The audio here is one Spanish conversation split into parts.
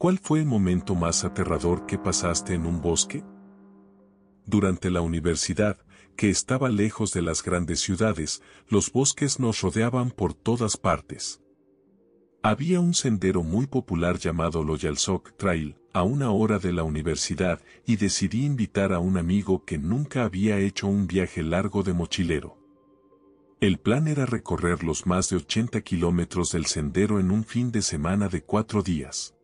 ¿Cuál fue el momento más aterrador que pasaste en un bosque? Durante la universidad, que estaba lejos de las grandes ciudades, los bosques nos rodeaban por todas partes. Había un sendero muy popular llamado Loyal Sock Trail, a una hora de la universidad, y decidí invitar a un amigo que nunca había hecho un viaje largo de mochilero. El plan era recorrer los más de 80 kilómetros del sendero en un fin de semana de 4 días.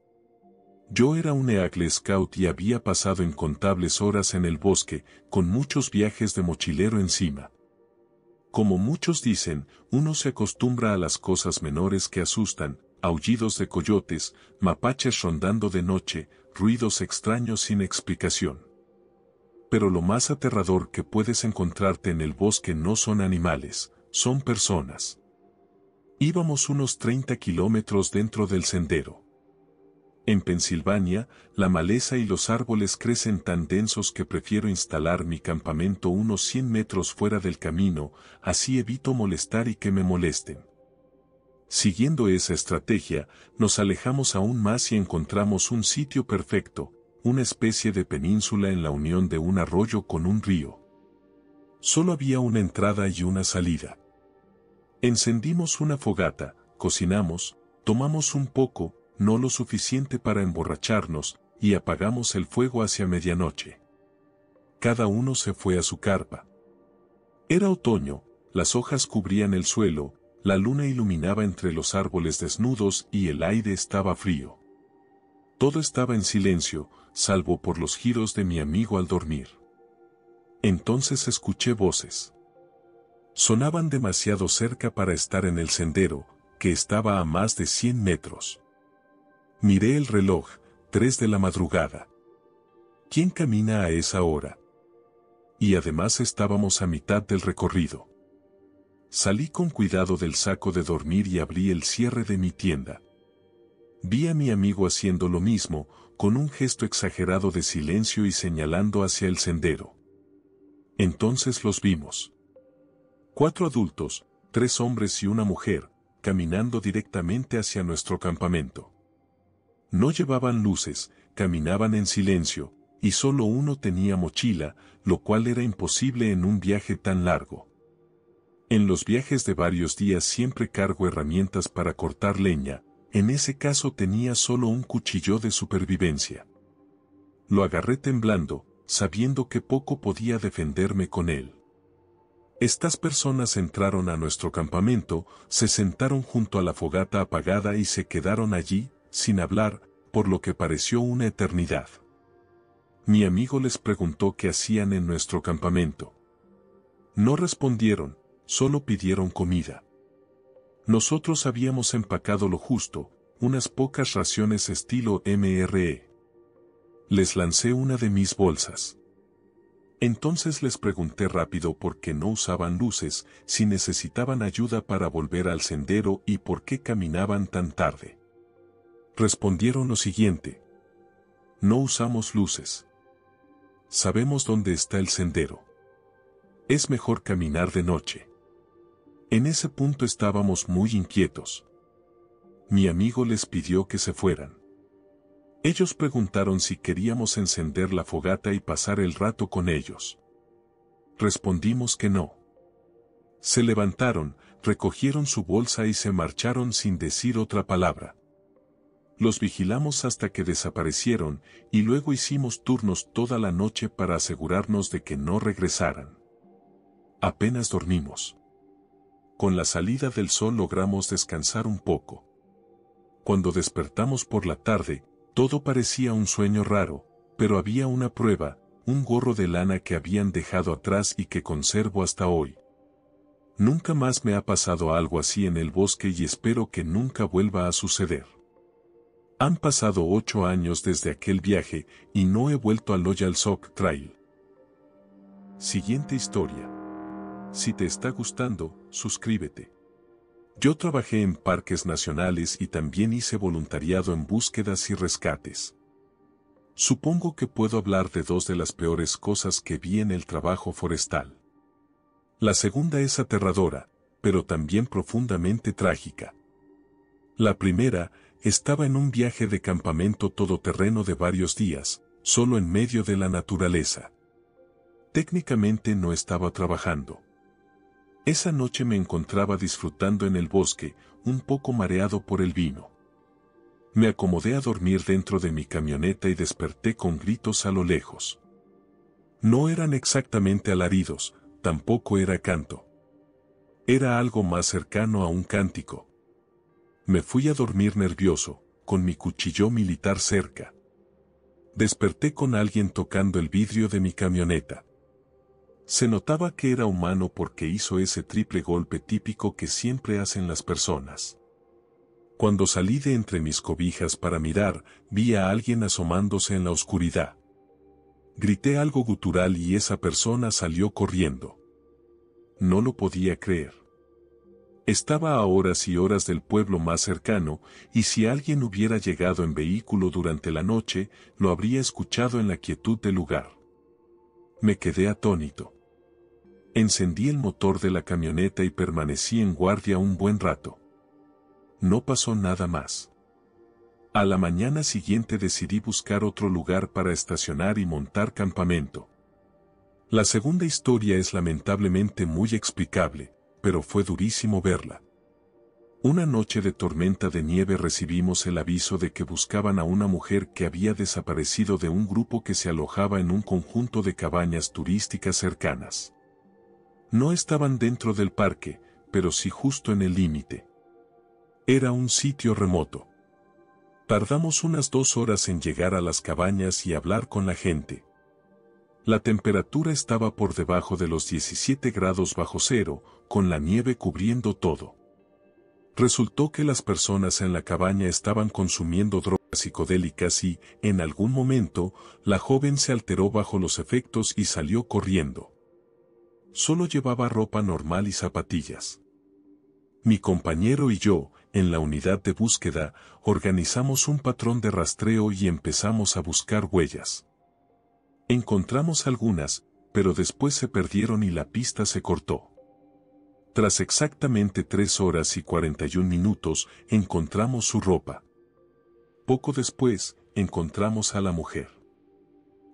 Yo era un Eagle Scout y había pasado incontables horas en el bosque, con muchos viajes de mochilero encima. Como muchos dicen, uno se acostumbra a las cosas menores que asustan, aullidos de coyotes, mapaches rondando de noche, ruidos extraños sin explicación. Pero lo más aterrador que puedes encontrarte en el bosque no son animales, son personas. Íbamos unos 30 kilómetros dentro del sendero. En Pensilvania, la maleza y los árboles crecen tan densos que prefiero instalar mi campamento unos 100 metros fuera del camino, así evito molestar y que me molesten. Siguiendo esa estrategia, nos alejamos aún más y encontramos un sitio perfecto, una especie de península en la unión de un arroyo con un río. Solo había una entrada y una salida. Encendimos una fogata, cocinamos, tomamos un poco, no lo suficiente para emborracharnos, y apagamos el fuego hacia medianoche. Cada uno se fue a su carpa. Era otoño, las hojas cubrían el suelo, la luna iluminaba entre los árboles desnudos y el aire estaba frío. Todo estaba en silencio, salvo por los giros de mi amigo al dormir. Entonces escuché voces. Sonaban demasiado cerca para estar en el sendero, que estaba a más de 100 metros. Miré el reloj, 3 de la madrugada. ¿Quién camina a esa hora? Y además estábamos a mitad del recorrido. Salí con cuidado del saco de dormir y abrí el cierre de mi tienda. Vi a mi amigo haciendo lo mismo, con un gesto exagerado de silencio y señalando hacia el sendero. Entonces los vimos. 4 adultos, 3 hombres y una mujer, caminando directamente hacia nuestro campamento. No llevaban luces, caminaban en silencio, y solo uno tenía mochila, lo cual era imposible en un viaje tan largo. En los viajes de varios días siempre cargo herramientas para cortar leña, en ese caso tenía solo un cuchillo de supervivencia. Lo agarré temblando, sabiendo que poco podía defenderme con él. Estas personas entraron a nuestro campamento, se sentaron junto a la fogata apagada y se quedaron allí, sin hablar, por lo que pareció una eternidad. Mi amigo les preguntó qué hacían en nuestro campamento. No respondieron, solo pidieron comida. Nosotros habíamos empacado lo justo, unas pocas raciones estilo MRE. Les lancé una de mis bolsas. Entonces les pregunté rápido por qué no usaban luces, si necesitaban ayuda para volver al sendero y por qué caminaban tan tarde. Respondieron lo siguiente: no usamos luces. Sabemos dónde está el sendero. Es mejor caminar de noche. En ese punto estábamos muy inquietos. Mi amigo les pidió que se fueran. Ellos preguntaron si queríamos encender la fogata y pasar el rato con ellos. Respondimos que no. Se levantaron, recogieron su bolsa y se marcharon sin decir otra palabra. Los vigilamos hasta que desaparecieron, y luego hicimos turnos toda la noche para asegurarnos de que no regresaran. Apenas dormimos. Con la salida del sol logramos descansar un poco. Cuando despertamos por la tarde, todo parecía un sueño raro, pero había una prueba, un gorro de lana que habían dejado atrás y que conservo hasta hoy. Nunca más me ha pasado algo así en el bosque y espero que nunca vuelva a suceder. Han pasado 8 años desde aquel viaje y no he vuelto al Loyal Sock Trail. Siguiente historia. Si te está gustando, suscríbete. Yo trabajé en parques nacionales y también hice voluntariado en búsquedas y rescates. Supongo que puedo hablar de 2 de las peores cosas que vi en el trabajo forestal. La segunda es aterradora, pero también profundamente trágica. La primera Estaba en un viaje de campamento todoterreno de varios días, solo en medio de la naturaleza. Técnicamente no estaba trabajando. Esa noche me encontraba disfrutando en el bosque, un poco mareado por el vino. Me acomodé a dormir dentro de mi camioneta y desperté con gritos a lo lejos. No eran exactamente alaridos, tampoco era canto. Era algo más cercano a un cántico. Me fui a dormir nervioso, con mi cuchillo militar cerca. Desperté con alguien tocando el vidrio de mi camioneta. Se notaba que era humano porque hizo ese triple golpe típico que siempre hacen las personas. Cuando salí de entre mis cobijas para mirar, vi a alguien asomándose en la oscuridad. Grité algo gutural y esa persona salió corriendo. No lo podía creer. Estaba a horas y horas del pueblo más cercano, y si alguien hubiera llegado en vehículo durante la noche, lo habría escuchado en la quietud del lugar. Me quedé atónito. Encendí el motor de la camioneta y permanecí en guardia un buen rato. No pasó nada más. A la mañana siguiente decidí buscar otro lugar para estacionar y montar campamento. La segunda historia es lamentablemente muy explicable, pero fue durísimo verla. Una noche de tormenta de nieve recibimos el aviso de que buscaban a una mujer que había desaparecido de un grupo que se alojaba en un conjunto de cabañas turísticas cercanas. No estaban dentro del parque, pero sí justo en el límite. Era un sitio remoto. Tardamos unas 2 horas en llegar a las cabañas y hablar con la gente. La temperatura estaba por debajo de los 17 grados bajo cero, con la nieve cubriendo todo. Resultó que las personas en la cabaña estaban consumiendo drogas psicodélicas y, en algún momento, la joven se alteró bajo los efectos y salió corriendo. Solo llevaba ropa normal y zapatillas. Mi compañero y yo, en la unidad de búsqueda, organizamos un patrón de rastreo y empezamos a buscar huellas. Encontramos algunas, pero después se perdieron y la pista se cortó. Tras exactamente 3 horas y 41 minutos, encontramos su ropa. Poco después, encontramos a la mujer.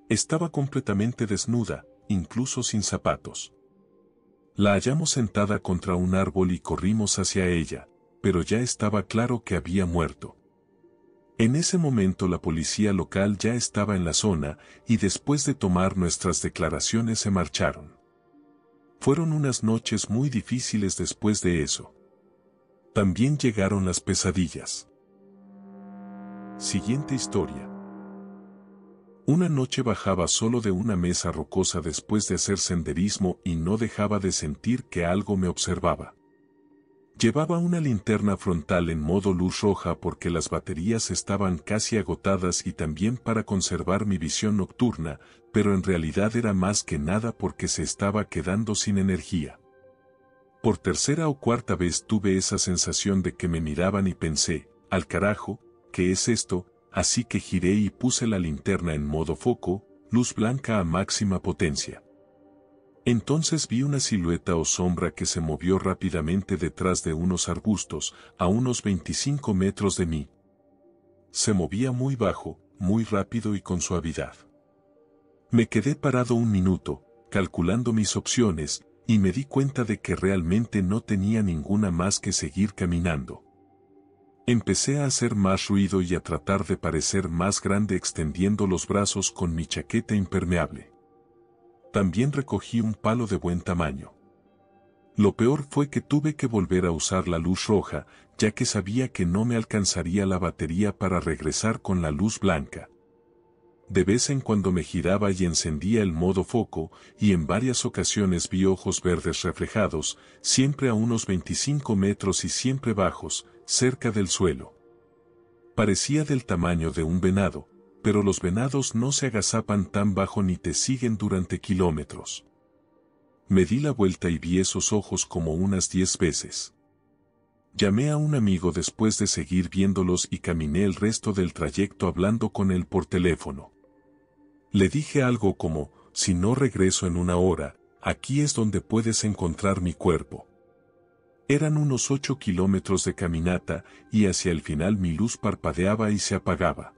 Estaba completamente desnuda, incluso sin zapatos. La hallamos sentada contra un árbol y corrimos hacia ella, pero ya estaba claro que había muerto. En ese momento la policía local ya estaba en la zona y después de tomar nuestras declaraciones se marcharon. Fueron unas noches muy difíciles después de eso. También llegaron las pesadillas. Siguiente historia. Una noche bajaba solo de una mesa rocosa después de hacer senderismo y no dejaba de sentir que algo me observaba. Llevaba una linterna frontal en modo luz roja porque las baterías estaban casi agotadas y también para conservar mi visión nocturna, pero en realidad era más que nada porque se estaba quedando sin energía. Por tercera o cuarta vez tuve esa sensación de que me miraban y pensé, al carajo, ¿qué es esto? Así que giré y puse la linterna en modo foco, luz blanca a máxima potencia. Entonces vi una silueta o sombra que se movió rápidamente detrás de unos arbustos, a unos 25 metros de mí. Se movía muy bajo, muy rápido y con suavidad. Me quedé parado un minuto, calculando mis opciones, y me di cuenta de que realmente no tenía ninguna más que seguir caminando. Empecé a hacer más ruido y a tratar de parecer más grande extendiendo los brazos con mi chaqueta impermeable. También recogí un palo de buen tamaño. Lo peor fue que tuve que volver a usar la luz roja, ya que sabía que no me alcanzaría la batería para regresar con la luz blanca. De vez en cuando me giraba y encendía el modo foco, y en varias ocasiones vi ojos verdes reflejados, siempre a unos 25 metros y siempre bajos, cerca del suelo. Parecía del tamaño de un venado, pero los venados no se agazapan tan bajo ni te siguen durante kilómetros. Me di la vuelta y vi esos ojos como unas 10 veces. Llamé a un amigo después de seguir viéndolos y caminé el resto del trayecto hablando con él por teléfono. Le dije algo como, si no regreso en 1 hora, aquí es donde puedes encontrar mi cuerpo. Eran unos 8 kilómetros de caminata, y hacia el final mi luz parpadeaba y se apagaba.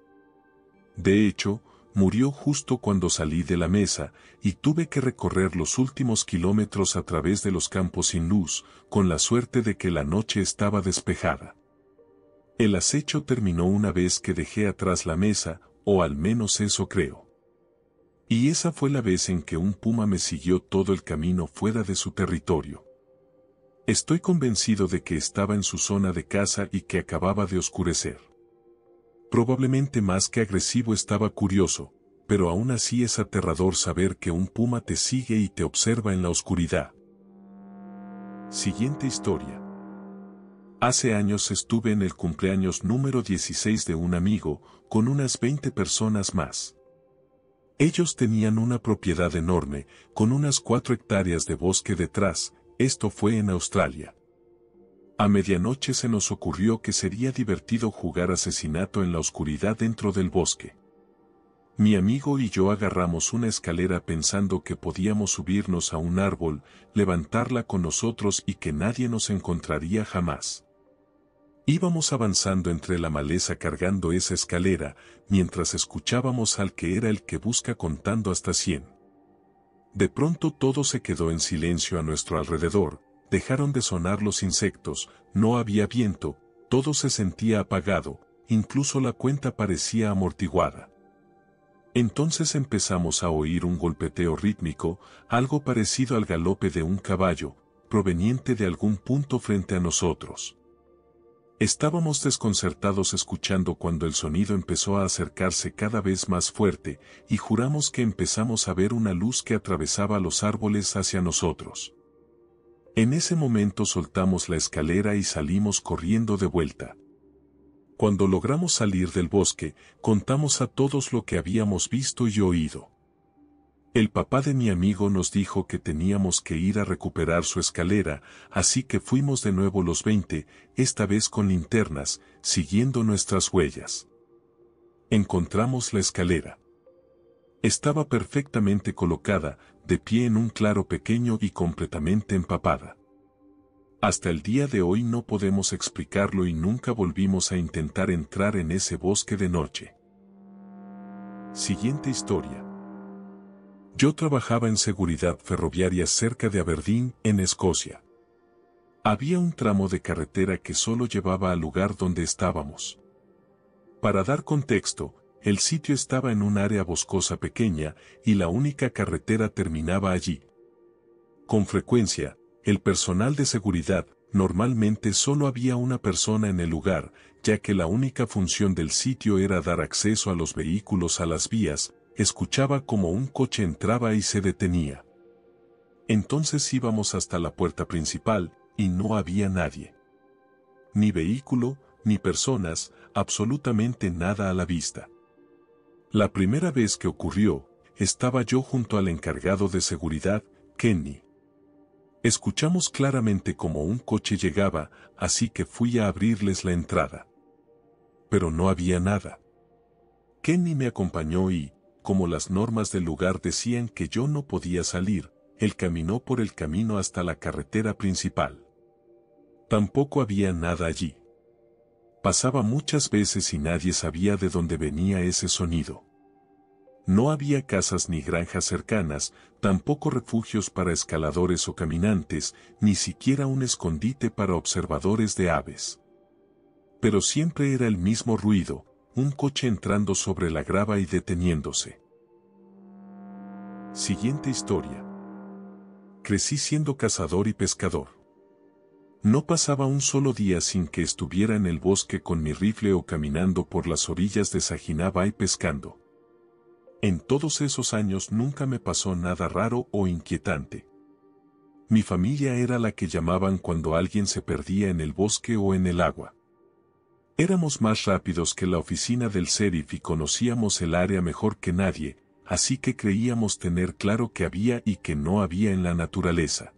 De hecho, murió justo cuando salí de la mesa, y tuve que recorrer los últimos kilómetros a través de los campos sin luz, con la suerte de que la noche estaba despejada. El acecho terminó una vez que dejé atrás la mesa, o al menos eso creo. Y esa fue la vez en que un puma me siguió todo el camino fuera de su territorio. Estoy convencido de que estaba en su zona de caza y que acababa de oscurecer. Probablemente más que agresivo estaba curioso, pero aún así es aterrador saber que un puma te sigue y te observa en la oscuridad. Siguiente historia. Hace años estuve en el cumpleaños número 16 de un amigo, con unas 20 personas más. Ellos tenían una propiedad enorme, con unas 4 hectáreas de bosque detrás. Esto fue en Australia. A medianoche se nos ocurrió que sería divertido jugar asesinato en la oscuridad dentro del bosque. Mi amigo y yo agarramos una escalera pensando que podíamos subirnos a un árbol, levantarla con nosotros y que nadie nos encontraría jamás. Íbamos avanzando entre la maleza cargando esa escalera, mientras escuchábamos al que era el que busca contando hasta 100. De pronto todo se quedó en silencio a nuestro alrededor, dejaron de sonar los insectos, no había viento, todo se sentía apagado, incluso la cuenta parecía amortiguada. Entonces empezamos a oír un golpeteo rítmico, algo parecido al galope de un caballo, proveniente de algún punto frente a nosotros. Estábamos desconcertados escuchando cuando el sonido empezó a acercarse cada vez más fuerte, y juramos que empezamos a ver una luz que atravesaba los árboles hacia nosotros. En ese momento soltamos la escalera y salimos corriendo de vuelta. Cuando logramos salir del bosque, contamos a todos lo que habíamos visto y oído. El papá de mi amigo nos dijo que teníamos que ir a recuperar su escalera, así que fuimos de nuevo los 20, esta vez con linternas, siguiendo nuestras huellas. Encontramos la escalera. Estaba perfectamente colocada, de pie en un claro pequeño y completamente empapada. Hasta el día de hoy no podemos explicarlo y nunca volvimos a intentar entrar en ese bosque de noche. Siguiente historia. Yo trabajaba en seguridad ferroviaria cerca de Aberdeen, en Escocia. Había un tramo de carretera que solo llevaba al lugar donde estábamos. Para dar contexto, el sitio estaba en un área boscosa pequeña y la única carretera terminaba allí. Con frecuencia, el personal de seguridad, normalmente solo había una persona en el lugar, ya que la única función del sitio era dar acceso a los vehículos a las vías. Escuchaba como un coche entraba y se detenía. Entonces íbamos hasta la puerta principal, y no había nadie. Ni vehículo, ni personas, absolutamente nada a la vista. La primera vez que ocurrió, estaba yo junto al encargado de seguridad, Kenny. Escuchamos claramente como un coche llegaba, así que fui a abrirles la entrada. Pero no había nada. Kenny me acompañó y, como las normas del lugar decían que yo no podía salir, él caminó por el camino hasta la carretera principal. Tampoco había nada allí. Pasaba muchas veces y nadie sabía de dónde venía ese sonido. No había casas ni granjas cercanas, tampoco refugios para escaladores o caminantes, ni siquiera un escondite para observadores de aves. Pero siempre era el mismo ruido, un coche entrando sobre la grava y deteniéndose. Siguiente historia. Crecí siendo cazador y pescador. No pasaba un solo día sin que estuviera en el bosque con mi rifle o caminando por las orillas de Saginaw Bay pescando. En todos esos años nunca me pasó nada raro o inquietante. Mi familia era la que llamaban cuando alguien se perdía en el bosque o en el agua. Éramos más rápidos que la oficina del sheriff y conocíamos el área mejor que nadie, así que creíamos tener claro qué había y qué no había en la naturaleza.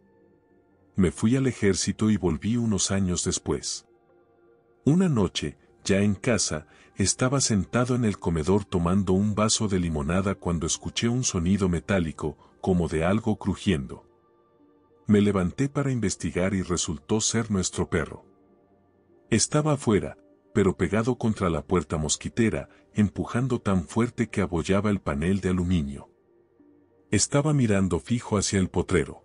Me fui al ejército y volví unos años después. Una noche, ya en casa, estaba sentado en el comedor tomando un vaso de limonada cuando escuché un sonido metálico, como de algo crujiendo. Me levanté para investigar y resultó ser nuestro perro. Estaba afuera, pero pegado contra la puerta mosquitera, empujando tan fuerte que abollaba el panel de aluminio. Estaba mirando fijo hacia el potrero.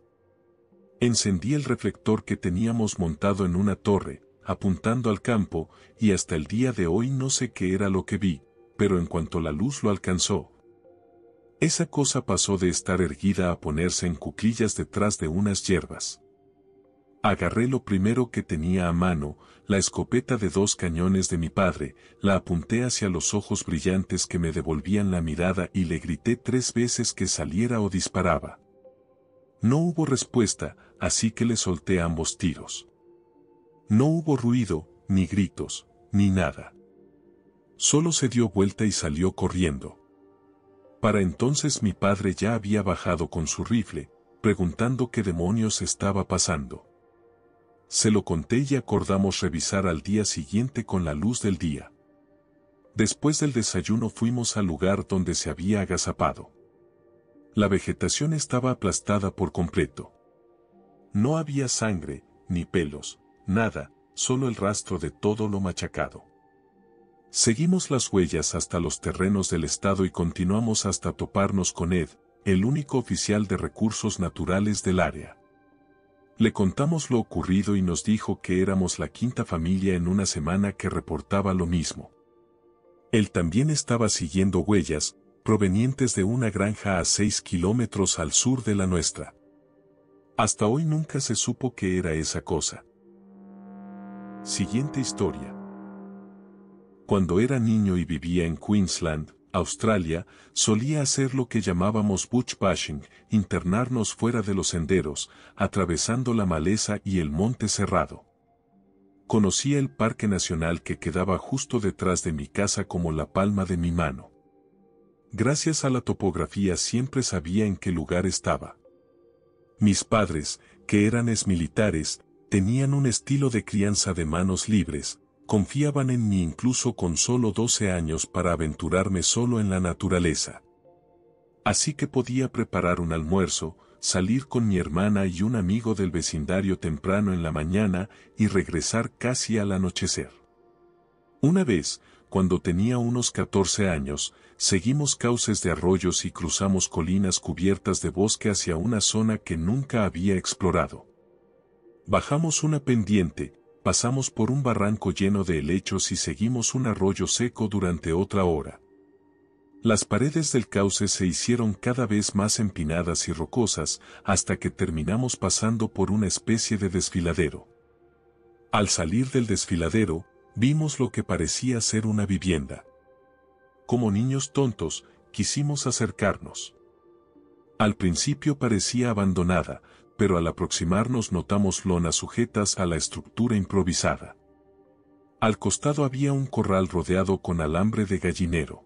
Encendí el reflector que teníamos montado en una torre, apuntando al campo, y hasta el día de hoy no sé qué era lo que vi, pero en cuanto la luz lo alcanzó, esa cosa pasó de estar erguida a ponerse en cuclillas detrás de unas hierbas. Agarré lo primero que tenía a mano, la escopeta de 2 cañones de mi padre, la apunté hacia los ojos brillantes que me devolvían la mirada y le grité 3 veces que saliera o disparaba. No hubo respuesta, así que le solté ambos tiros. No hubo ruido, ni gritos, ni nada. Solo se dio vuelta y salió corriendo. Para entonces mi padre ya había bajado con su rifle, preguntando qué demonios estaba pasando. Se lo conté y acordamos revisar al día siguiente con la luz del día. Después del desayuno fuimos al lugar donde se había agazapado. La vegetación estaba aplastada por completo. No había sangre, ni pelos, nada, solo el rastro de todo lo machacado. Seguimos las huellas hasta los terrenos del estado y continuamos hasta toparnos con Ed, el único oficial de recursos naturales del área. Le contamos lo ocurrido y nos dijo que éramos la 5ª familia en una semana que reportaba lo mismo. Él también estaba siguiendo huellas, provenientes de una granja a 6 kilómetros al sur de la nuestra. Hasta hoy nunca se supo qué era esa cosa. Siguiente historia. Cuando era niño y vivía en Queensland, Australia, solía hacer lo que llamábamos bush bashing, internarnos fuera de los senderos, atravesando la maleza y el monte cerrado. Conocía el parque nacional que quedaba justo detrás de mi casa como la palma de mi mano. Gracias a la topografía siempre sabía en qué lugar estaba. Mis padres, que eran exmilitares, tenían un estilo de crianza de manos libres, confiaban en mí incluso con solo 12 años para aventurarme solo en la naturaleza. Así que podía preparar un almuerzo, salir con mi hermana y un amigo del vecindario temprano en la mañana y regresar casi al anochecer. Una vez, cuando tenía unos 14 años, seguimos cauces de arroyos y cruzamos colinas cubiertas de bosque hacia una zona que nunca había explorado. Bajamos una pendiente, pasamos por un barranco lleno de helechos y seguimos un arroyo seco durante otra hora. Las paredes del cauce se hicieron cada vez más empinadas y rocosas hasta que terminamos pasando por una especie de desfiladero. Al salir del desfiladero, vimos lo que parecía ser una vivienda. Como niños tontos, quisimos acercarnos. Al principio parecía abandonada, pero al aproximarnos notamos lonas sujetas a la estructura improvisada. Al costado había un corral rodeado con alambre de gallinero.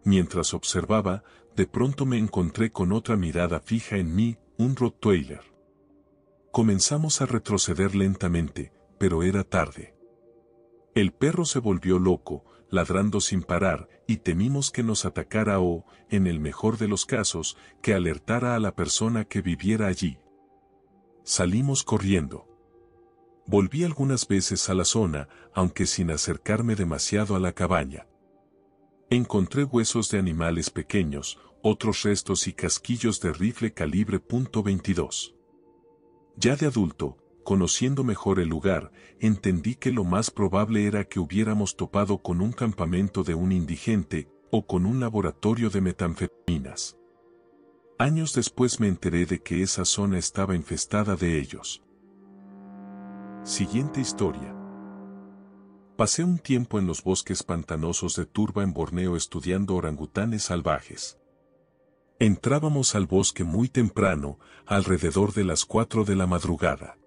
Mientras observaba, de pronto me encontré con otra mirada fija en mí, un Rottweiler. Comenzamos a retroceder lentamente, pero era tarde. El perro se volvió loco, ladrando sin parar, y temimos que nos atacara o, en el mejor de los casos, que alertara a la persona que viviera allí. Salimos corriendo. Volví algunas veces a la zona, aunque sin acercarme demasiado a la cabaña. Encontré huesos de animales pequeños, otros restos y casquillos de rifle calibre .22. Ya de adulto, conociendo mejor el lugar, entendí que lo más probable era que hubiéramos topado con un campamento de un indigente, o con un laboratorio de metanfetaminas. Años después me enteré de que esa zona estaba infestada de ellos. Siguiente historia. Pasé un tiempo en los bosques pantanosos de Turba en Borneo estudiando orangutanes salvajes. Entrábamos al bosque muy temprano, alrededor de las 4 de la madrugada.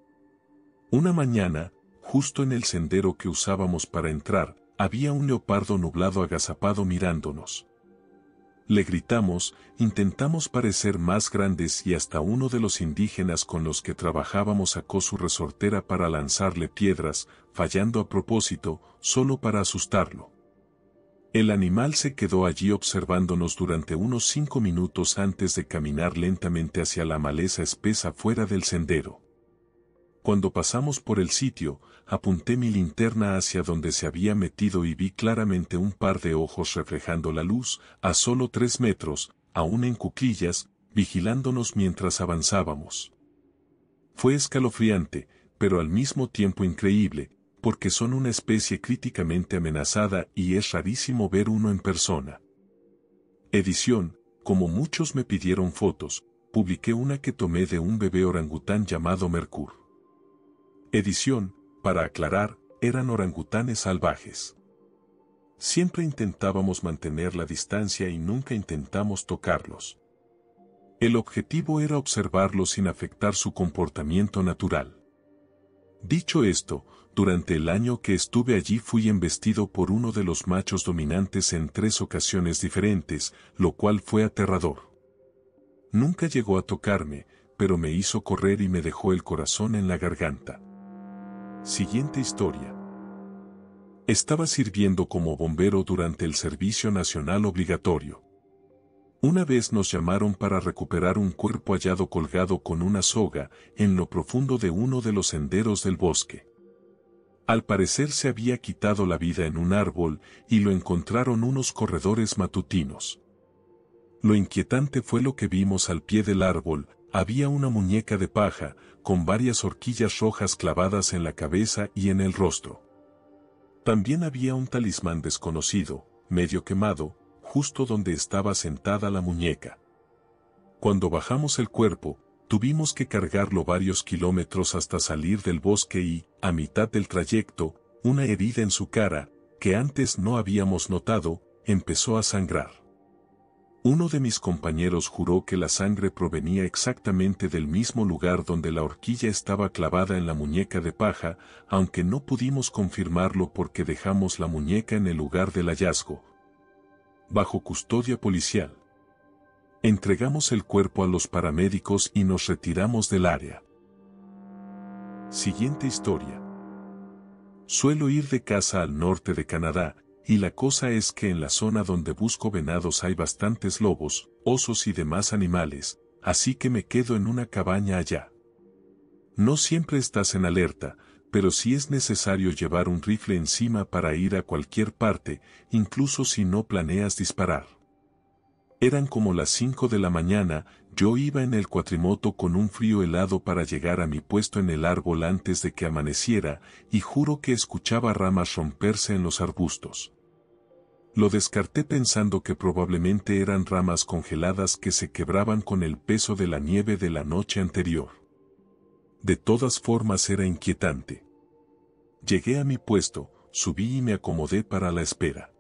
Una mañana, justo en el sendero que usábamos para entrar, había un leopardo nublado agazapado mirándonos. Le gritamos, intentamos parecer más grandes y hasta uno de los indígenas con los que trabajábamos sacó su resortera para lanzarle piedras, fallando a propósito, solo para asustarlo. El animal se quedó allí observándonos durante unos 5 minutos antes de caminar lentamente hacia la maleza espesa fuera del sendero. Cuando pasamos por el sitio, apunté mi linterna hacia donde se había metido y vi claramente un par de ojos reflejando la luz, a solo 3 metros, aún en cuclillas, vigilándonos mientras avanzábamos. Fue escalofriante, pero al mismo tiempo increíble, porque son una especie críticamente amenazada y es rarísimo ver uno en persona. Edición, como muchos me pidieron fotos, publiqué una que tomé de un bebé orangután llamado Mercur. Edición, para aclarar, eran orangutanes salvajes. Siempre intentábamos mantener la distancia y nunca intentamos tocarlos. El objetivo era observarlos sin afectar su comportamiento natural. Dicho esto, durante el año que estuve allí fui embestido por uno de los machos dominantes en 3 ocasiones diferentes, lo cual fue aterrador. Nunca llegó a tocarme, pero me hizo correr y me dejó el corazón en la garganta. Siguiente historia. Estaba sirviendo como bombero durante el servicio nacional obligatorio. Una vez nos llamaron para recuperar un cuerpo hallado colgado con una soga en lo profundo de uno de los senderos del bosque. Al parecer se había quitado la vida en un árbol y lo encontraron unos corredores matutinos. Lo inquietante fue lo que vimos al pie del árbol. Había una muñeca de paja, con varias horquillas rojas clavadas en la cabeza y en el rostro. También había un talismán desconocido, medio quemado, justo donde estaba sentada la muñeca. Cuando bajamos el cuerpo, tuvimos que cargarlo varios kilómetros hasta salir del bosque y, a mitad del trayecto, una herida en su cara, que antes no habíamos notado, empezó a sangrar. Uno de mis compañeros juró que la sangre provenía exactamente del mismo lugar donde la horquilla estaba clavada en la muñeca de paja, aunque no pudimos confirmarlo porque dejamos la muñeca en el lugar del hallazgo, bajo custodia policial. Entregamos el cuerpo a los paramédicos y nos retiramos del área. Siguiente historia. Suelo ir de caza al norte de Canadá, y la cosa es que en la zona donde busco venados hay bastantes lobos, osos y demás animales, así que me quedo en una cabaña allá. No siempre estás en alerta, pero sí es necesario llevar un rifle encima para ir a cualquier parte, incluso si no planeas disparar. Eran como las 5 de la mañana, yo iba en el cuatrimoto con un frío helado para llegar a mi puesto en el árbol antes de que amaneciera, y juro que escuchaba ramas romperse en los arbustos. Lo descarté pensando que probablemente eran ramas congeladas que se quebraban con el peso de la nieve de la noche anterior. De todas formas era inquietante. Llegué a mi puesto, subí y me acomodé para la espera.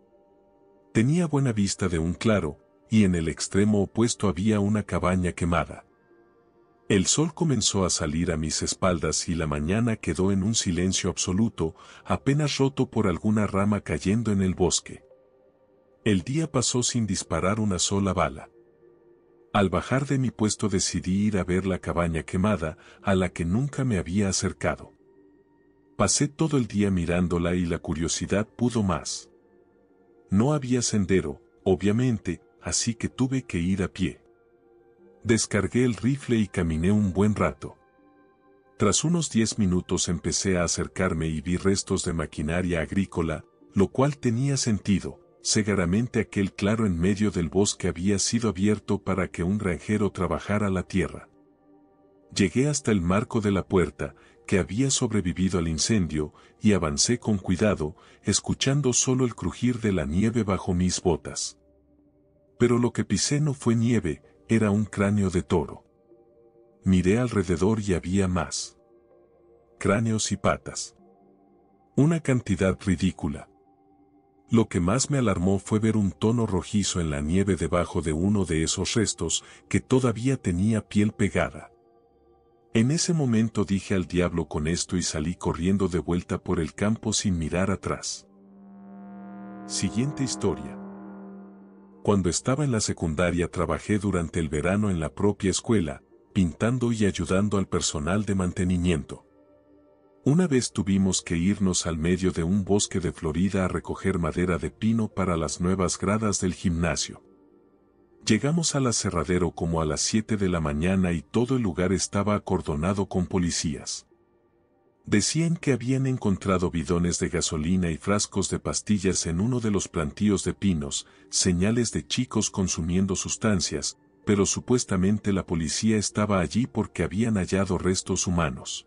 Tenía buena vista de un claro, y en el extremo opuesto había una cabaña quemada. El sol comenzó a salir a mis espaldas y la mañana quedó en un silencio absoluto, apenas roto por alguna rama cayendo en el bosque. El día pasó sin disparar una sola bala. Al bajar de mi puesto decidí ir a ver la cabaña quemada, a la que nunca me había acercado. Pasé todo el día mirándola y la curiosidad pudo más. No había sendero, obviamente, así que tuve que ir a pie. Descargué el rifle y caminé un buen rato. Tras unos 10 minutos empecé a acercarme y vi restos de maquinaria agrícola, lo cual tenía sentido. Seguramente aquel claro en medio del bosque había sido abierto para que un granjero trabajara la tierra. Llegué hasta el marco de la puerta, que había sobrevivido al incendio, y avancé con cuidado, escuchando solo el crujir de la nieve bajo mis botas. Pero lo que pisé no fue nieve, era un cráneo de toro. Miré alrededor y había más cráneos y patas. Una cantidad ridícula. Lo que más me alarmó fue ver un tono rojizo en la nieve debajo de uno de esos restos, que todavía tenía piel pegada. En ese momento dije al diablo con esto y salí corriendo de vuelta por el campo sin mirar atrás. Siguiente historia. Cuando estaba en la secundaria trabajé durante el verano en la propia escuela, pintando y ayudando al personal de mantenimiento. Una vez tuvimos que irnos al medio de un bosque de Florida a recoger madera de pino para las nuevas gradas del gimnasio. Llegamos al aserradero como a las 7 de la mañana y todo el lugar estaba acordonado con policías. Decían que habían encontrado bidones de gasolina y frascos de pastillas en uno de los plantíos de pinos, señales de chicos consumiendo sustancias, pero supuestamente la policía estaba allí porque habían hallado restos humanos.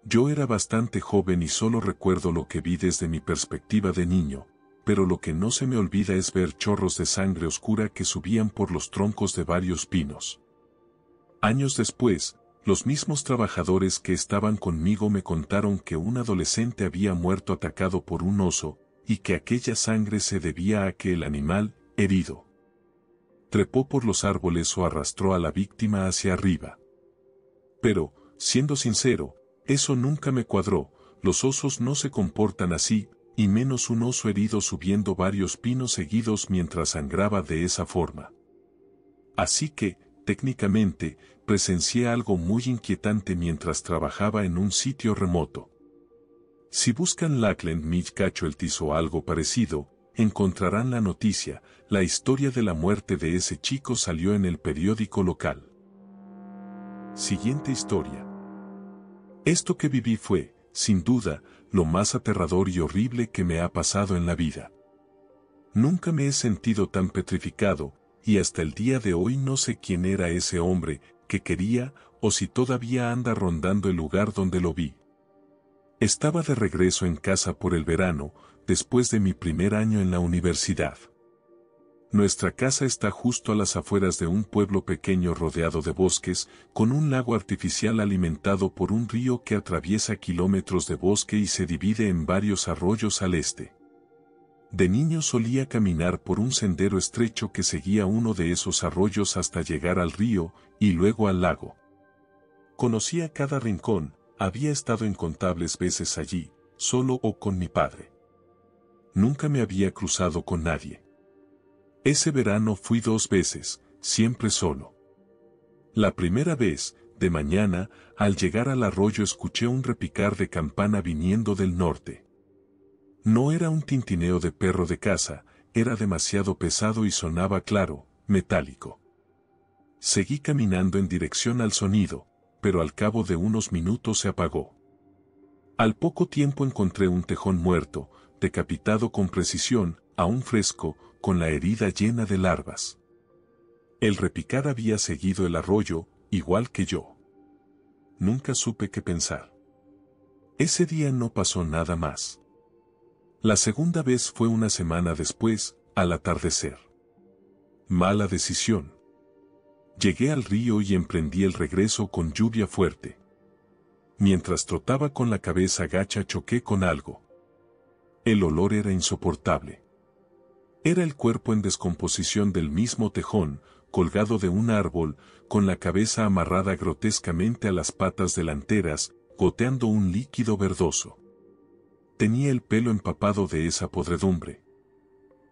Yo era bastante joven y solo recuerdo lo que vi desde mi perspectiva de niño, pero lo que no se me olvida es ver chorros de sangre oscura que subían por los troncos de varios pinos. Años después, los mismos trabajadores que estaban conmigo me contaron que un adolescente había muerto atacado por un oso, y que aquella sangre se debía a que el animal, herido, trepó por los árboles o arrastró a la víctima hacia arriba. Pero, siendo sincero, eso nunca me cuadró, los osos no se comportan así, y menos un oso herido subiendo varios pinos seguidos mientras sangraba de esa forma. Así que, técnicamente, presencié algo muy inquietante mientras trabajaba en un sitio remoto. Si buscan Lackland Mills Casualties o algo parecido, encontrarán la noticia, la historia de la muerte de ese chico salió en el periódico local. Siguiente historia. Esto que viví fue, sin duda, lo más aterrador y horrible que me ha pasado en la vida. Nunca me he sentido tan petrificado, y hasta el día de hoy no sé quién era ese hombre, que quería, o si todavía anda rondando el lugar donde lo vi. Estaba de regreso en casa por el verano, después de mi primer año en la universidad. Nuestra casa está justo a las afueras de un pueblo pequeño rodeado de bosques, con un lago artificial alimentado por un río que atraviesa kilómetros de bosque y se divide en varios arroyos al este. De niño solía caminar por un sendero estrecho que seguía uno de esos arroyos hasta llegar al río, y luego al lago. Conocía cada rincón, había estado incontables veces allí, solo o con mi padre. Nunca me había cruzado con nadie. Ese verano fui 2 veces, siempre solo. La primera vez, de mañana, al llegar al arroyo escuché un repicar de campana viniendo del norte. No era un tintineo de perro de caza, era demasiado pesado y sonaba claro, metálico. Seguí caminando en dirección al sonido, pero al cabo de unos minutos se apagó. Al poco tiempo encontré un tejón muerto, decapitado con precisión, aún fresco, con la herida llena de larvas. El repicar había seguido el arroyo, igual que yo. Nunca supe qué pensar. Ese día no pasó nada más. La segunda vez fue una semana después, al atardecer. Mala decisión. Llegué al río y emprendí el regreso con lluvia fuerte. Mientras trotaba con la cabeza gacha choqué con algo. El olor era insoportable. Era el cuerpo en descomposición del mismo tejón, colgado de un árbol, con la cabeza amarrada grotescamente a las patas delanteras, goteando un líquido verdoso. Tenía el pelo empapado de esa podredumbre.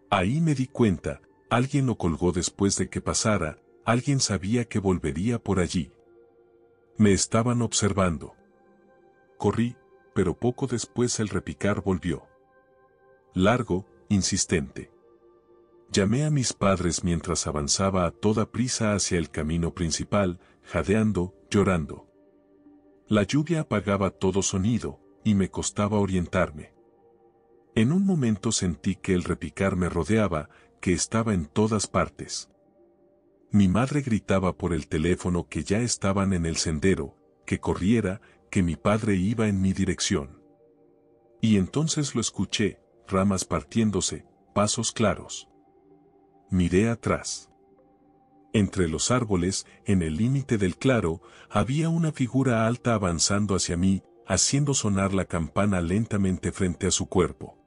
Ahí me di cuenta, alguien lo colgó después de que pasara, alguien sabía que volvería por allí. Me estaban observando. Corrí, pero poco después el repicar volvió. Largo, insistente. Llamé a mis padres mientras avanzaba a toda prisa hacia el camino principal, jadeando, llorando. La lluvia apagaba todo sonido, y me costaba orientarme. En un momento sentí que el repicar me rodeaba, que estaba en todas partes. Mi madre gritaba por el teléfono que ya estaban en el sendero, que corriera, que mi padre iba en mi dirección. Y entonces lo escuché, ramas partiéndose, pasos claros. Miré atrás. Entre los árboles, en el límite del claro, había una figura alta avanzando hacia mí, haciendo sonar la campana lentamente frente a su cuerpo.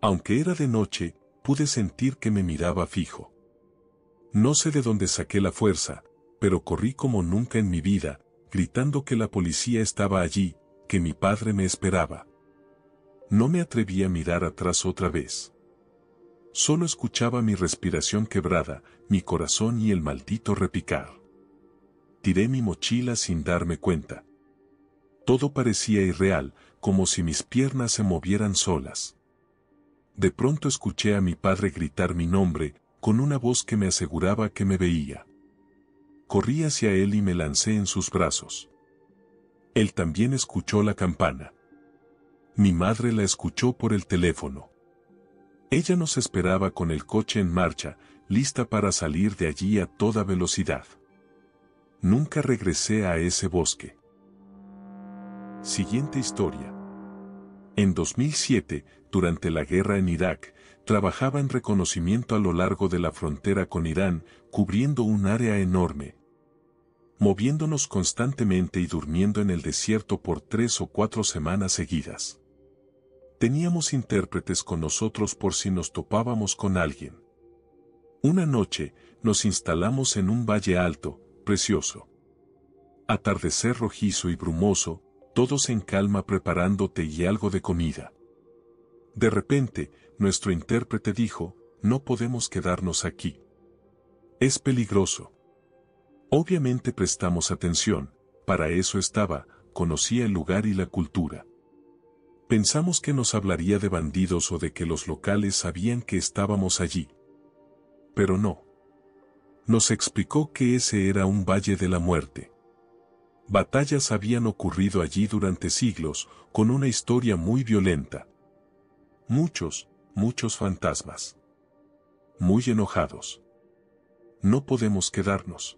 Aunque era de noche, pude sentir que me miraba fijo. No sé de dónde saqué la fuerza, pero corrí como nunca en mi vida, gritando que la policía estaba allí, que mi padre me esperaba. No me atreví a mirar atrás otra vez. Solo escuchaba mi respiración quebrada, mi corazón y el maldito repicar. Tiré mi mochila sin darme cuenta. Todo parecía irreal, como si mis piernas se movieran solas. De pronto escuché a mi padre gritar mi nombre, con una voz que me aseguraba que me veía. Corrí hacia él y me lancé en sus brazos. Él también escuchó la campana. Mi madre la escuchó por el teléfono. Ella nos esperaba con el coche en marcha, lista para salir de allí a toda velocidad. Nunca regresé a ese bosque. Siguiente historia. En 2007, durante la guerra en Irak, trabajaba en reconocimiento a lo largo de la frontera con Irán, cubriendo un área enorme. Moviéndonos constantemente y durmiendo en el desierto por 3 o 4 semanas seguidas. Teníamos intérpretes con nosotros por si nos topábamos con alguien. Una noche, nos instalamos en un valle alto, precioso. Atardecer rojizo y brumoso, todos en calma preparando té y algo de comida. De repente, nuestro intérprete dijo, no podemos quedarnos aquí. Es peligroso. Obviamente prestamos atención, para eso estaba, conocía el lugar y la cultura. Pensamos que nos hablaría de bandidos o de que los locales sabían que estábamos allí. Pero no. Nos explicó que ese era un valle de la muerte. Batallas habían ocurrido allí durante siglos, con una historia muy violenta. Muchos fantasmas. Muy enojados. No podemos quedarnos.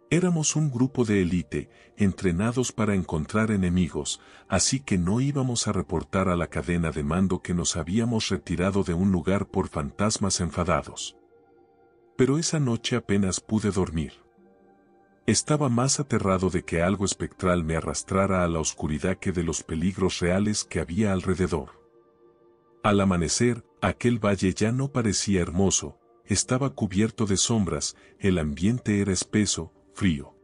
Éramos un grupo de élite, entrenados para encontrar enemigos, así que no íbamos a reportar a la cadena de mando que nos habíamos retirado de un lugar por fantasmas enfadados. Pero esa noche apenas pude dormir. Estaba más aterrado de que algo espectral me arrastrara a la oscuridad que de los peligros reales que había alrededor. Al amanecer, aquel valle ya no parecía hermoso, estaba cubierto de sombras, el ambiente era espeso, frío.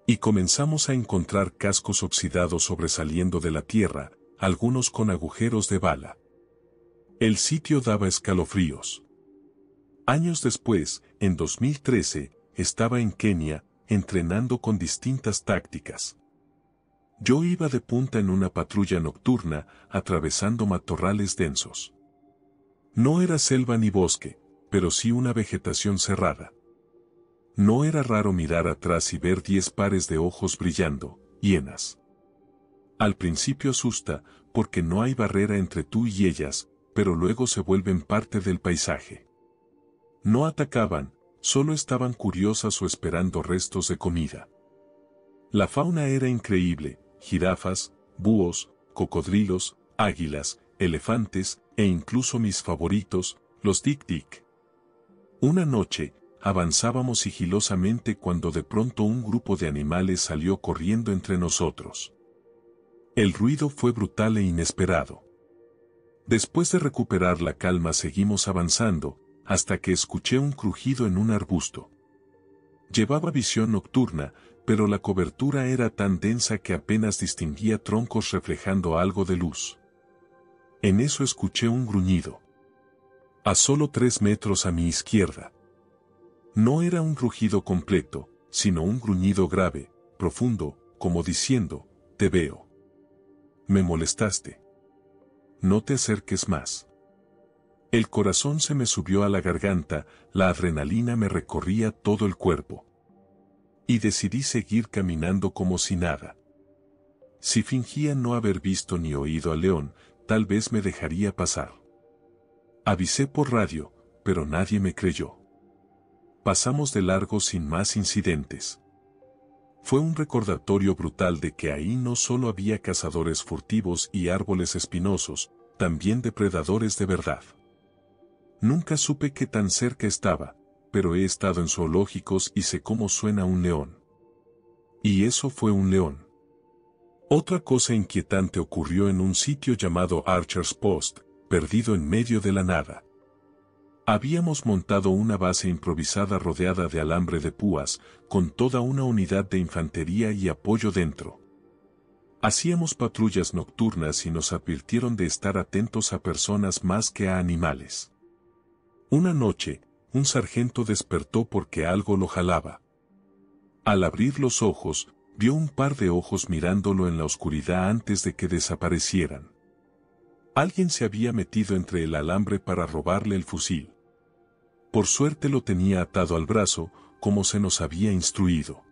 Y comenzamos a encontrar cascos oxidados sobresaliendo de la tierra, algunos con agujeros de bala. El sitio daba escalofríos. Años después, en 2013, estaba en Kenia, entrenando con distintas tácticas. Yo iba de punta en una patrulla nocturna, atravesando matorrales densos. No era selva ni bosque, pero sí una vegetación cerrada. No era raro mirar atrás y ver 10 pares de ojos brillando, hienas. Al principio asusta, porque no hay barrera entre tú y ellas, pero luego se vuelven parte del paisaje. No atacaban, solo estaban curiosas o esperando restos de comida. La fauna era increíble, jirafas, búhos, cocodrilos, águilas, elefantes, e incluso mis favoritos, los dik-dik. Una noche, avanzábamos sigilosamente cuando de pronto un grupo de animales salió corriendo entre nosotros. El ruido fue brutal e inesperado. Después de recuperar la calma seguimos avanzando, hasta que escuché un crujido en un arbusto. Llevaba visión nocturna, pero la cobertura era tan densa que apenas distinguía troncos reflejando algo de luz. En eso escuché un gruñido. A solo 3 metros a mi izquierda. No era un rugido completo, sino un gruñido grave, profundo, como diciendo, te veo. Me molestaste. No te acerques más. El corazón se me subió a la garganta, la adrenalina me recorría todo el cuerpo. Y decidí seguir caminando como si nada. Si fingía no haber visto ni oído al león, tal vez me dejaría pasar. Avisé por radio, pero nadie me creyó. Pasamos de largo sin más incidentes. Fue un recordatorio brutal de que ahí no solo había cazadores furtivos y árboles espinosos, también depredadores de verdad. Nunca supe qué tan cerca estaba, pero he estado en zoológicos y sé cómo suena un león. Y eso fue un león. Otra cosa inquietante ocurrió en un sitio llamado Archer's Post, perdido en medio de la nada. Habíamos montado una base improvisada rodeada de alambre de púas, con toda una unidad de infantería y apoyo dentro. Hacíamos patrullas nocturnas y nos advirtieron de estar atentos a personas más que a animales. Una noche, un sargento despertó porque algo lo jalaba. Al abrir los ojos, vio un par de ojos mirándolo en la oscuridad antes de que desaparecieran. Alguien se había metido entre el alambre para robarle el fusil. Por suerte lo tenía atado al brazo, como se nos había instruido.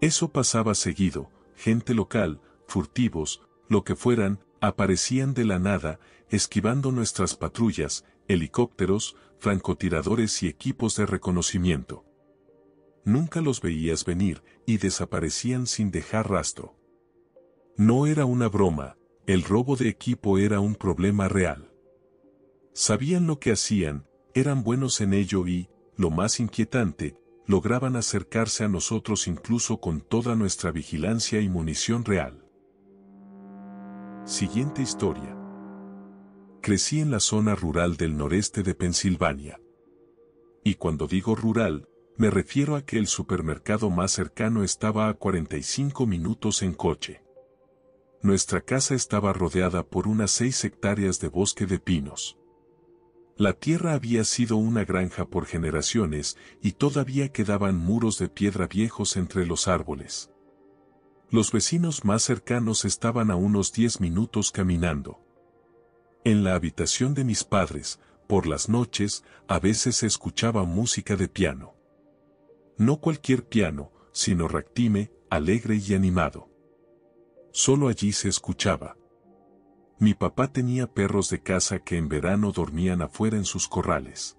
Eso pasaba seguido, gente local, furtivos, lo que fueran, aparecían de la nada, esquivando nuestras patrullas, helicópteros, francotiradores y equipos de reconocimiento. Nunca los veías venir, y desaparecían sin dejar rastro. No era una broma, el robo de equipo era un problema real. Sabían lo que hacían, eran buenos en ello y, lo más inquietante, lograban acercarse a nosotros incluso con toda nuestra vigilancia y munición real. Siguiente historia. Crecí en la zona rural del noreste de Pensilvania. Y cuando digo rural, me refiero a que el supermercado más cercano estaba a 45 minutos en coche. Nuestra casa estaba rodeada por unas 6 hectáreas de bosque de pinos. La tierra había sido una granja por generaciones y todavía quedaban muros de piedra viejos entre los árboles. Los vecinos más cercanos estaban a unos 10 minutos caminando. En la habitación de mis padres, por las noches, a veces se escuchaba música de piano. No cualquier piano, sino ragtime, alegre y animado. Solo allí se escuchaba. Mi papá tenía perros de caza que en verano dormían afuera en sus corrales.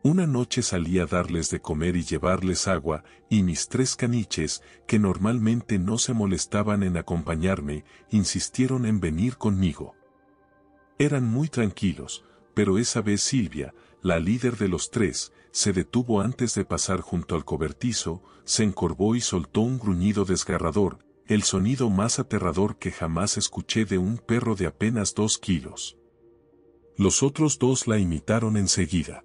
Una noche salí a darles de comer y llevarles agua, y mis 3 caniches, que normalmente no se molestaban en acompañarme, insistieron en venir conmigo. Eran muy tranquilos, pero esa vez Silvia, la líder de los 3, se detuvo antes de pasar junto al cobertizo, se encorvó y soltó un gruñido desgarrador, el sonido más aterrador que jamás escuché de un perro de apenas 2 kilos. Los otros 2 la imitaron enseguida.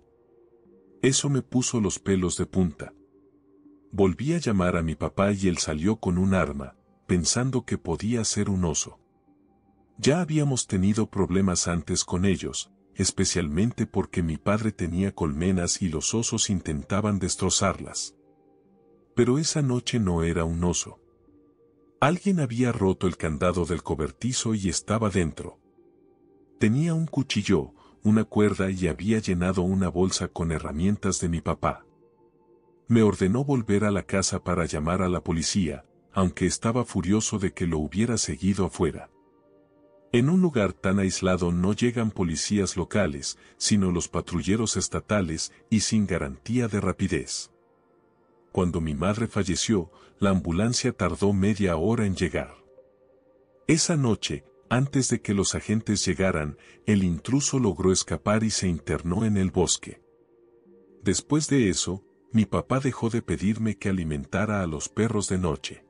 Eso me puso los pelos de punta. Volví a llamar a mi papá y él salió con un arma, pensando que podía ser un oso. Ya habíamos tenido problemas antes con ellos, especialmente porque mi padre tenía colmenas y los osos intentaban destrozarlas. Pero esa noche no era un oso. Alguien había roto el candado del cobertizo y estaba dentro. Tenía un cuchillo, una cuerda y había llenado una bolsa con herramientas de mi papá. Me ordenó volver a la casa para llamar a la policía, aunque estaba furioso de que lo hubiera seguido afuera. En un lugar tan aislado no llegan policías locales, sino los patrulleros estatales y sin garantía de rapidez. Cuando mi madre falleció, la ambulancia tardó media hora en llegar. Esa noche, antes de que los agentes llegaran, el intruso logró escapar y se internó en el bosque. Después de eso, mi papá dejó de pedirme que alimentara a los perros de noche.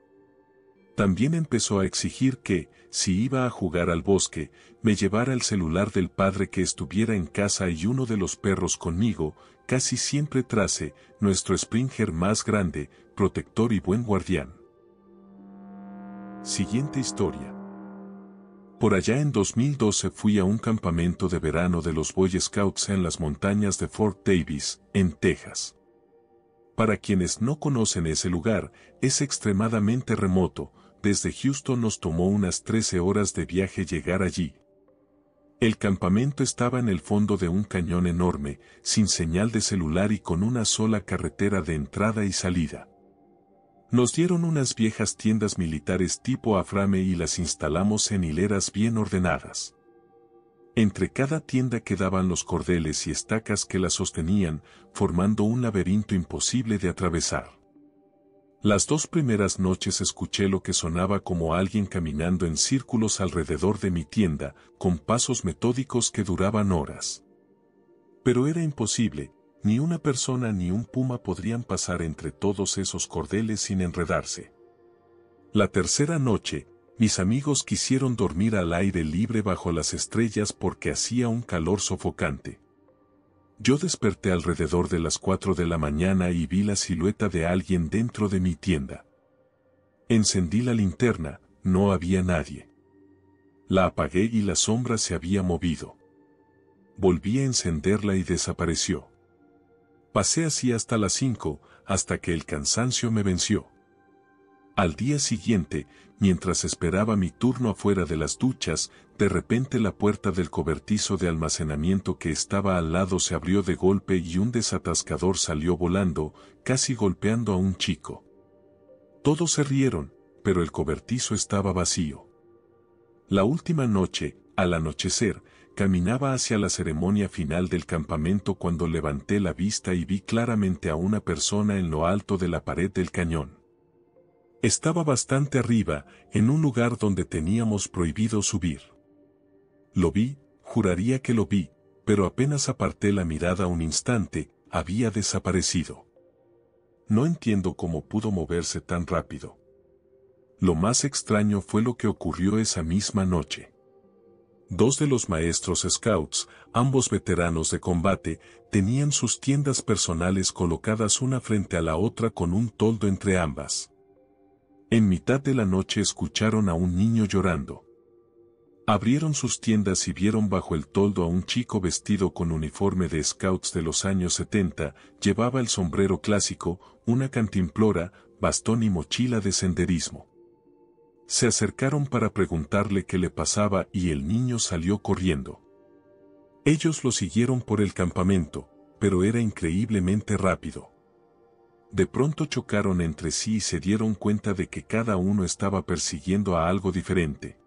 También empezó a exigir que, si iba a jugar al bosque, me llevara el celular del padre que estuviera en casa y uno de los perros conmigo, casi siempre Trace, nuestro Springer más grande, protector y buen guardián. Siguiente historia. Por allá en 2012 fui a un campamento de verano de los Boy Scouts en las montañas de Fort Davis, en Texas. Para quienes no conocen ese lugar, es extremadamente remoto. Desde Houston nos tomó unas 13 horas de viaje llegar allí. El campamento estaba en el fondo de un cañón enorme, sin señal de celular y con una sola carretera de entrada y salida. Nos dieron unas viejas tiendas militares tipo aframe y las instalamos en hileras bien ordenadas. Entre cada tienda quedaban los cordeles y estacas que las sostenían, formando un laberinto imposible de atravesar. Las 2 primeras noches escuché lo que sonaba como alguien caminando en círculos alrededor de mi tienda, con pasos metódicos que duraban horas. Pero era imposible, ni una persona ni un puma podrían pasar entre todos esos cordeles sin enredarse. La tercera noche, mis amigos quisieron dormir al aire libre bajo las estrellas porque hacía un calor sofocante. Yo desperté alrededor de las 4 de la mañana y vi la silueta de alguien dentro de mi tienda. Encendí la linterna, no había nadie. La apagué y la sombra se había movido. Volví a encenderla y desapareció. Pasé así hasta las 5, hasta que el cansancio me venció. Al día siguiente, mientras esperaba mi turno afuera de las duchas, de repente la puerta del cobertizo de almacenamiento que estaba al lado se abrió de golpe y un desatascador salió volando, casi golpeando a un chico. Todos se rieron, pero el cobertizo estaba vacío. La última noche, al anochecer, caminaba hacia la ceremonia final del campamento cuando levanté la vista y vi claramente a una persona en lo alto de la pared del cañón. Estaba bastante arriba, en un lugar donde teníamos prohibido subir. Lo vi, juraría que lo vi, pero apenas aparté la mirada un instante, había desaparecido. No entiendo cómo pudo moverse tan rápido. Lo más extraño fue lo que ocurrió esa misma noche. Dos de los maestros scouts, ambos veteranos de combate, tenían sus tiendas personales colocadas una frente a la otra con un toldo entre ambas. En mitad de la noche escucharon a un niño llorando. Abrieron sus tiendas y vieron bajo el toldo a un chico vestido con uniforme de scouts de los años 70, llevaba el sombrero clásico, una cantimplora, bastón y mochila de senderismo. Se acercaron para preguntarle qué le pasaba y el niño salió corriendo. Ellos lo siguieron por el campamento, pero era increíblemente rápido. De pronto chocaron entre sí y se dieron cuenta de que cada uno estaba persiguiendo a algo diferente.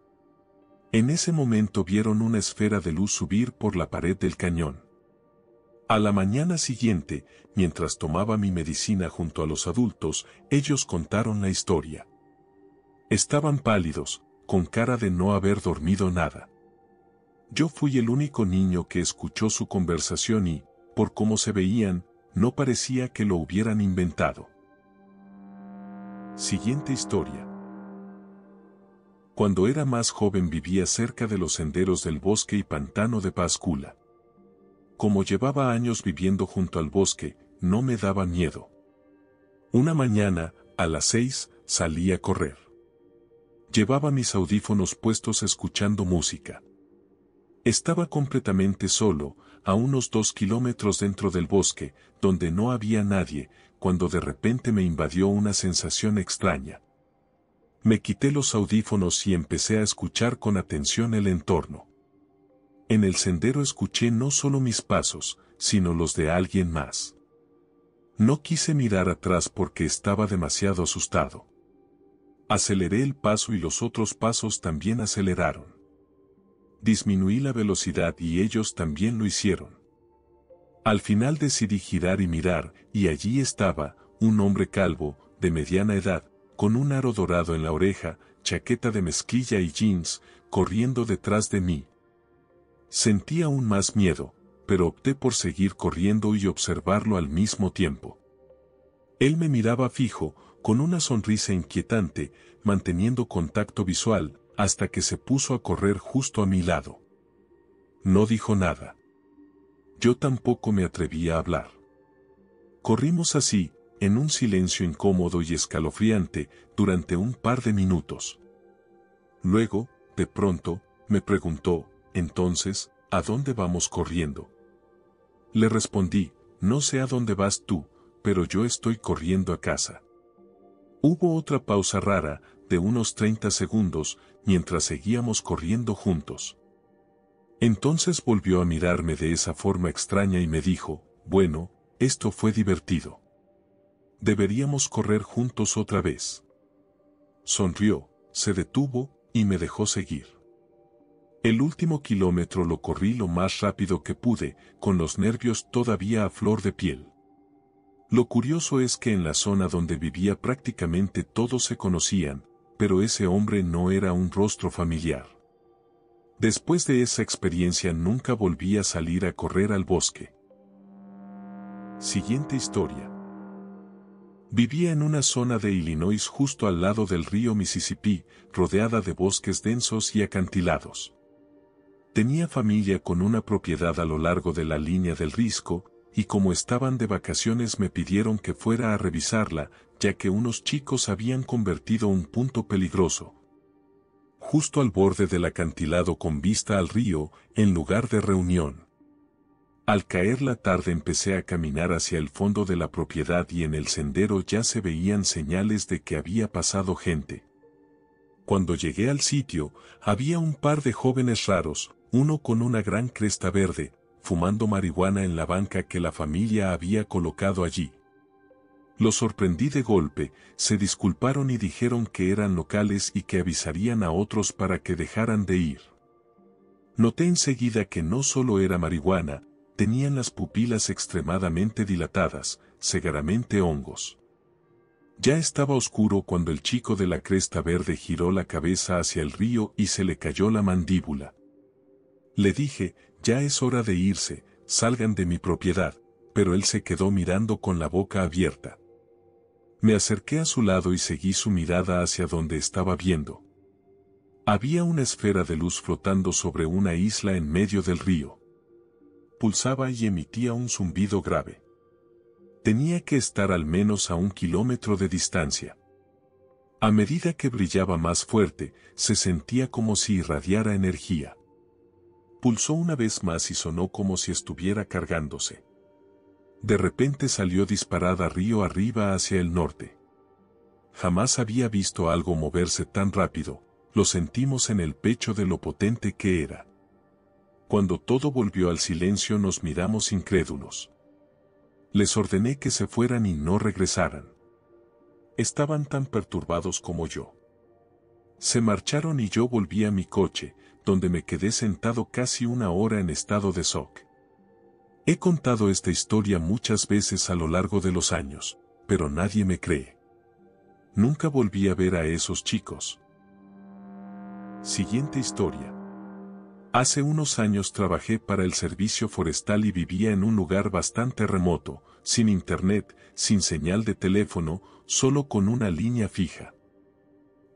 En ese momento vieron una esfera de luz subir por la pared del cañón. A la mañana siguiente, mientras tomaba mi medicina junto a los adultos, ellos contaron la historia. Estaban pálidos, con cara de no haber dormido nada. Yo fui el único niño que escuchó su conversación y, por cómo se veían, no parecía que lo hubieran inventado. Siguiente historia. Cuando era más joven vivía cerca de los senderos del bosque y pantano de Pascula. Como llevaba años viviendo junto al bosque, no me daba miedo. Una mañana, a las 6, salí a correr. Llevaba mis audífonos puestos escuchando música. Estaba completamente solo, a unos 2 kilómetros dentro del bosque, donde no había nadie, cuando de repente me invadió una sensación extraña. Me quité los audífonos y empecé a escuchar con atención el entorno. En el sendero escuché no solo mis pasos, sino los de alguien más. No quise mirar atrás porque estaba demasiado asustado. Aceleré el paso y los otros pasos también aceleraron. Disminuí la velocidad y ellos también lo hicieron. Al final decidí girar y mirar, y allí estaba, un hombre calvo, de mediana edad, con un aro dorado en la oreja, chaqueta de mezclilla y jeans, corriendo detrás de mí. Sentí aún más miedo, pero opté por seguir corriendo y observarlo al mismo tiempo. Él me miraba fijo, con una sonrisa inquietante, manteniendo contacto visual, hasta que se puso a correr justo a mi lado. No dijo nada. Yo tampoco me atreví a hablar. Corrimos así, en un silencio incómodo y escalofriante, durante un par de minutos. Luego, de pronto, me preguntó, entonces, ¿a dónde vamos corriendo? Le respondí, no sé a dónde vas tú, pero yo estoy corriendo a casa. Hubo otra pausa rara, de unos 30 segundos, mientras seguíamos corriendo juntos. Entonces volvió a mirarme de esa forma extraña y me dijo, bueno, esto fue divertido. Deberíamos correr juntos otra vez. Sonrió, se detuvo, y me dejó seguir. El último kilómetro lo corrí lo más rápido que pude, con los nervios todavía a flor de piel. Lo curioso es que en la zona donde vivía prácticamente todos se conocían, pero ese hombre no era un rostro familiar. Después de esa experiencia nunca volví a salir a correr al bosque. Siguiente historia. Vivía en una zona de Illinois justo al lado del río Mississippi, rodeada de bosques densos y acantilados. Tenía familia con una propiedad a lo largo de la línea del risco, y como estaban de vacaciones me pidieron que fuera a revisarla, ya que unos chicos habían convertido un punto peligroso, justo al borde del acantilado con vista al río, en lugar de reunión. Al caer la tarde empecé a caminar hacia el fondo de la propiedad y en el sendero ya se veían señales de que había pasado gente. Cuando llegué al sitio, había un par de jóvenes raros, uno con una gran cresta verde, fumando marihuana en la banca que la familia había colocado allí. Los sorprendí de golpe, se disculparon y dijeron que eran locales y que avisarían a otros para que dejaran de ir. Noté enseguida que no solo era marihuana, tenían las pupilas extremadamente dilatadas, segaramente hongos. Ya estaba oscuro cuando el chico de la cresta verde giró la cabeza hacia el río y se le cayó la mandíbula. Le dije, ya es hora de irse, salgan de mi propiedad, pero él se quedó mirando con la boca abierta. Me acerqué a su lado y seguí su mirada hacia donde estaba viendo. Había una esfera de luz flotando sobre una isla en medio del río. Pulsaba y emitía un zumbido grave. Tenía que estar al menos a 1 kilómetro de distancia. A medida que brillaba más fuerte, se sentía como si irradiara energía. Pulsó una vez más y sonó como si estuviera cargándose. De repente salió disparada río arriba hacia el norte. Jamás había visto algo moverse tan rápido, lo sentimos en el pecho de lo potente que era. Cuando todo volvió al silencio nos miramos incrédulos. Les ordené que se fueran y no regresaran. Estaban tan perturbados como yo. Se marcharon y yo volví a mi coche, donde me quedé sentado casi 1 hora en estado de shock. He contado esta historia muchas veces a lo largo de los años, pero nadie me cree. Nunca volví a ver a esos chicos. Siguiente historia. Hace unos años trabajé para el servicio forestal y vivía en un lugar bastante remoto, sin internet, sin señal de teléfono, solo con una línea fija.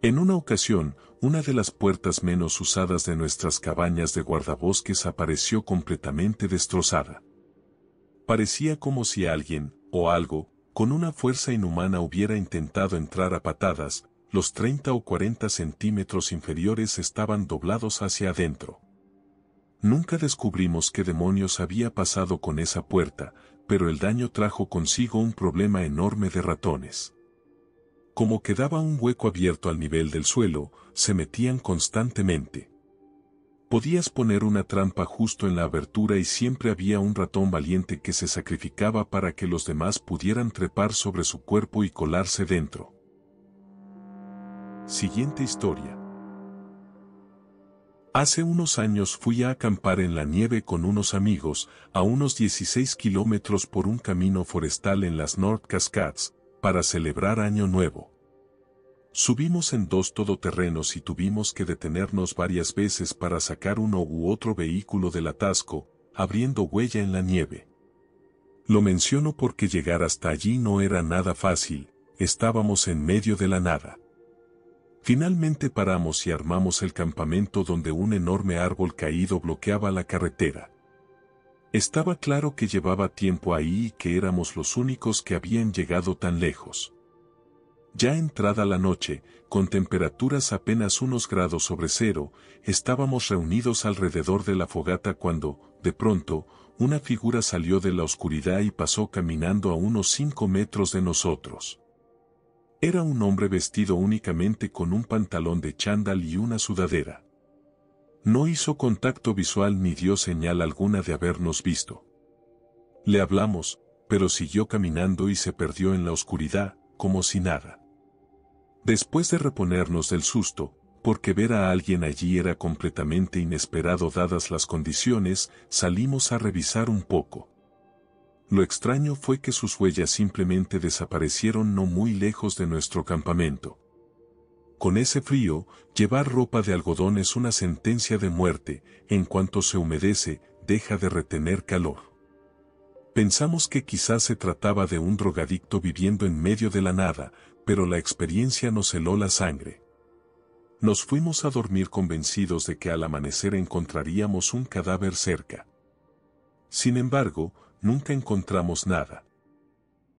En una ocasión, una de las puertas menos usadas de nuestras cabañas de guardabosques apareció completamente destrozada. Parecía como si alguien, o algo, con una fuerza inhumana hubiera intentado entrar a patadas, los 30 o 40 centímetros inferiores estaban doblados hacia adentro. Nunca descubrimos qué demonios había pasado con esa puerta, pero el daño trajo consigo un problema enorme de ratones. Como quedaba un hueco abierto al nivel del suelo, se metían constantemente. Podías poner una trampa justo en la abertura y siempre había un ratón valiente que se sacrificaba para que los demás pudieran trepar sobre su cuerpo y colarse dentro. Siguiente historia. Hace unos años fui a acampar en la nieve con unos amigos, a unos 16 kilómetros por un camino forestal en las North Cascades, para celebrar Año Nuevo. Subimos en 2 todoterrenos y tuvimos que detenernos varias veces para sacar uno u otro vehículo del atasco, abriendo huella en la nieve. Lo menciono porque llegar hasta allí no era nada fácil, estábamos en medio de la nada. Finalmente paramos y armamos el campamento donde un enorme árbol caído bloqueaba la carretera. Estaba claro que llevaba tiempo ahí y que éramos los únicos que habían llegado tan lejos. Ya entrada la noche, con temperaturas apenas unos grados sobre cero, estábamos reunidos alrededor de la fogata cuando, de pronto, una figura salió de la oscuridad y pasó caminando a unos 5 metros de nosotros. Era un hombre vestido únicamente con un pantalón de chándal y una sudadera. No hizo contacto visual ni dio señal alguna de habernos visto. Le hablamos, pero siguió caminando y se perdió en la oscuridad, como si nada. Después de reponernos del susto, porque ver a alguien allí era completamente inesperado dadas las condiciones, salimos a revisar un poco. Lo extraño fue que sus huellas simplemente desaparecieron no muy lejos de nuestro campamento. Con ese frío, llevar ropa de algodón es una sentencia de muerte, en cuanto se humedece, deja de retener calor. Pensamos que quizás se trataba de un drogadicto viviendo en medio de la nada, pero la experiencia nos heló la sangre. Nos fuimos a dormir convencidos de que al amanecer encontraríamos un cadáver cerca. Sin embargo, nunca encontramos nada.